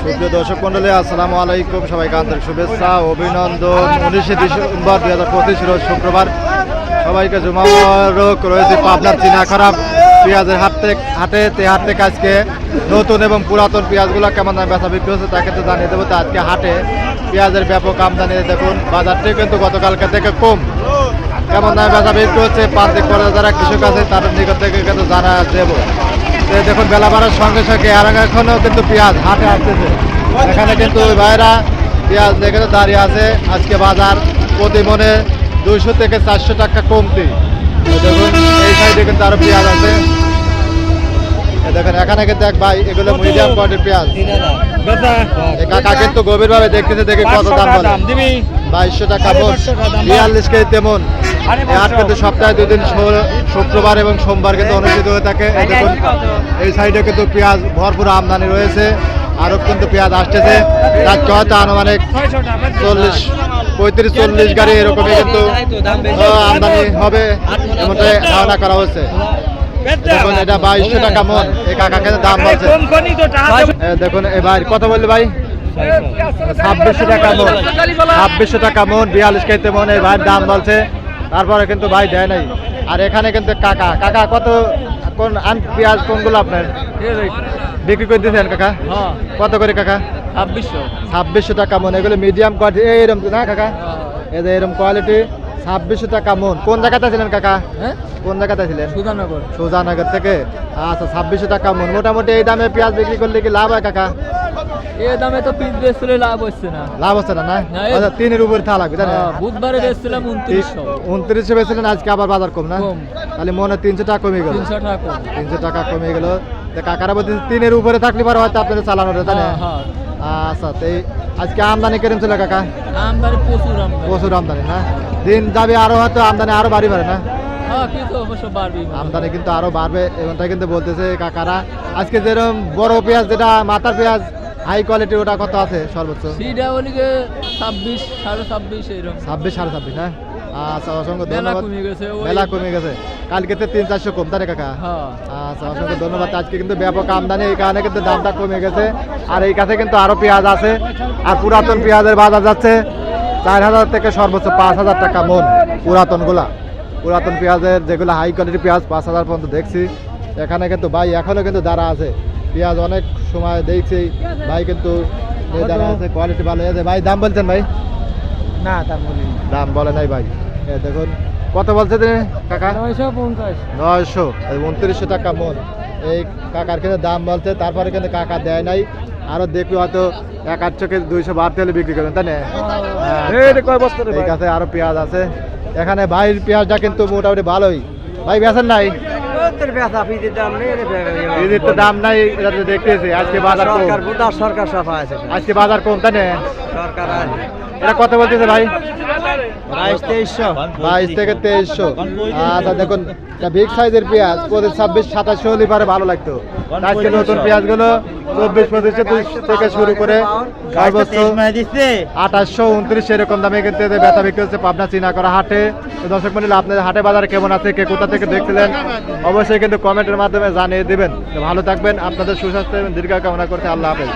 সুপ্রিয় দর্শক মন্ডলী, আসসালামু আলাইকুম। সবাইকে আন্তরিক শুভেচ্ছা অভিনন্দন। 19শে ডিসেম্বর 2025 রোজ শুক্রবার। সবাইকে জুমা মোবারক। রয়েছে পাবনার চিনা খারাপ পেঁয়াজের হাট থেকে আজকে নতুন এবং পুরাতন পেঁয়াজগুলো কেমন দামে বেচা বিক্রি হচ্ছে তাকে তো জানিয়ে দেবো। তো আজকে হাটে পেঁয়াজের ব্যাপক আমদানি। দেখুন বাজারটি কিন্তু গতকালকে থেকে কম। কেমন দামে বেচা বিক্রি হচ্ছে প্রান্তিক পর্যায়ে যারা কৃষক আছে তাদের নিকট থেকে কিন্তু জানা দেবো। দেখুন বেলা বাড়ার সঙ্গে সঙ্গে আর এখনও কিন্তু পেঁয়াজ হাটে আসতেছে। এখানে কিন্তু ভাইরা পেঁয়াজ দেখে দাঁড়িয়ে আছে। আজকে বাজার প্রতি মনে 200 থেকে 400 টাকা কমতি। দেখুন এই সাইডে কিন্তু আরো পেঁয়াজ আছে। দেখেন এখানে কিন্তু এক ভাই, এগুলো মিডিয়াম কোয়ালিটির পেঁয়াজ। কাকা কিন্তু গভীরভাবে দেখতেছে, দেখে কত দাম বলে। 2200 টাকা মন, 42 কেজি তেমন। হাট কিন্তু সপ্তাহে 2 দিন, শুক্রবার এবং সোমবার কিন্তু অনুষ্ঠিত হয়ে থাকে। দেখুন এই সাইডে কিন্তু পেঁয়াজ ভরপুর আমদানি রয়েছে। আরো কিন্তু পেঁয়াজ আসতেছে। আজকে হয়তো আনুমানিক 35-40 গাড়ি এরকমই কিন্তু আমদানি হবে এমনটাই ধারণা করা হচ্ছে। দেখুন এটা 2200 টাকা মন। এই কাকা কিন্তু দাম বলছে। দেখুন এ ভাই কত বললি ভাই? 2600 টাকা মন, 2600 টাকা মন, 42 কেজিতে মন এই ভাইয়ের দাম বলছে। তারপরে কিন্তু ভাই দেয় নাই। আর এখানে কিন্তু কাকা কত কোন পেঁয়াজ কোনগুলো আপনার বিক্রি করে দিয়েছেন কাকা? কত করে কাকা? 2600 টাকা মন। এগুলো মিডিয়াম কোয়ালিটি এইরকম না কাকা? এই যে এরকম কোয়ালিটি 2600 টাকা মন। কোন জায়গাতে ছিলেন কাকা? কোন জায়গাতে ছিলেন? সুজানগর থেকে। আচ্ছা 2600 টাকা মন। মোটামুটি এই দামে পেঁয়াজ বিক্রি করলে কি লাভ হয় কাকা? এই দামে তো পিস বেচলে লাভ হচ্ছে না। লাভ হচ্ছে না? আচ্ছা 3 উপরে থা লাগবে তাই না? বুধবারে বেচছিলাম 2900 বেচলেন, আজকে আবার বাজার কম না? তাহলে মনে 300 টাকা কমে গেল। 300 টাকা কমে গেল। কাকারা বলতে 3 উপরে থাকলে পরে হয়তো আপনাদের চালানো তাই না? আচ্ছা তো আজকে আমদানি কেরম ছিল কাকা? আমদানি প্রচুর আমদানি না? দিন যাবে আরো হয়তো আমদানি আরো বাড়ি পারে না? আমদানি কিন্তু আরো বাড়বে এমনটা কিন্তু বলতেছে কাকারা। আজকে যেরকম বড় পেঁয়াজ যেটা মাথার পেঁয়াজ হাই কোয়ালিটি ওটা কত আছে সর্বোচ্চ? 26-26.5 না? আচ্ছা অসংখ্য ধন্যবাদ। মেলা কমে গেছে কালকে 300-400 কম তাই কাকা? আচ্ছা অসংখ্য ধন্যবাদ। আজকে কিন্তু ব্যাপক আমদানি, এই কারণে কিন্তু দামটা কমে গেছে। আর এই কাছে কিন্তু আরো পেঁয়াজ আছে। আর পুরাতন পেঁয়াজের বাজার যাচ্ছে 4000 থেকে সর্বোচ্চ 5000 টাকা মন। পুরাতন পেঁয়াজের যেগুলো হাই কোয়ালিটি পেঁয়াজ 5000 পর্যন্ত দেখছি। এখানে কিন্তু ভাই এখনো কিন্তু দাঁড়া আছে। পেঁয়াজ অনেক সময় দেখছি ভাই কিন্তু দাঁড়া আছে, কোয়ালিটি ভালো আছে। ভাই দাম বলছেন ভাই? না দাম বলে নাই ভাই। দেখুন কত বলছে কাকা? 900, 2900 টাকা মন এই কাকার কিন্তু দাম বলছে। তারপরে কিন্তু কাকা দেয় নাই। আরো দেখবি হয়তো 1-800 কেজি 200 বাড়তে হলে বিক্রি করবেন তাই না? এই কাছে আরো পেঁয়াজ আছে। এখানে ভাইয়ের পেঁয়াজটা কিন্তু মোটামুটি ভালোই। ভাই বেচেন নাই? দাম নাই দেখতেছি। আজকে বাজার আজকে বাজার কম তাই না? এটা কত বলতেছে ভাই? 22 থেকে 2300। আচ্ছা দেখুন বিগ সাইজের পেঁয়াজ 26-2700 হলে পারে ভালো লাগতো। আজকে নতুন পেঁয়াজ গুলো 24-25 থেকে শুরু করে সর্বোচ্চ 2800-2900 এরকম দামে কিন্তু বেচা বিক্রি হচ্ছে পাবনা চিনা করা হাটে। দর্শক মন্ডলী আপনাদের হাটে বাজার কেমন আছে, কে কোথা থেকে দেখছিলেন অবশ্যই কিন্তু কমেন্টের মাধ্যমে জানিয়ে দিবেন। ভালো থাকবেন, আপনাদের সুস্বাস্থ্য এবং দীর্ঘ কামনা করতে। আল্লাহ হাফেজ।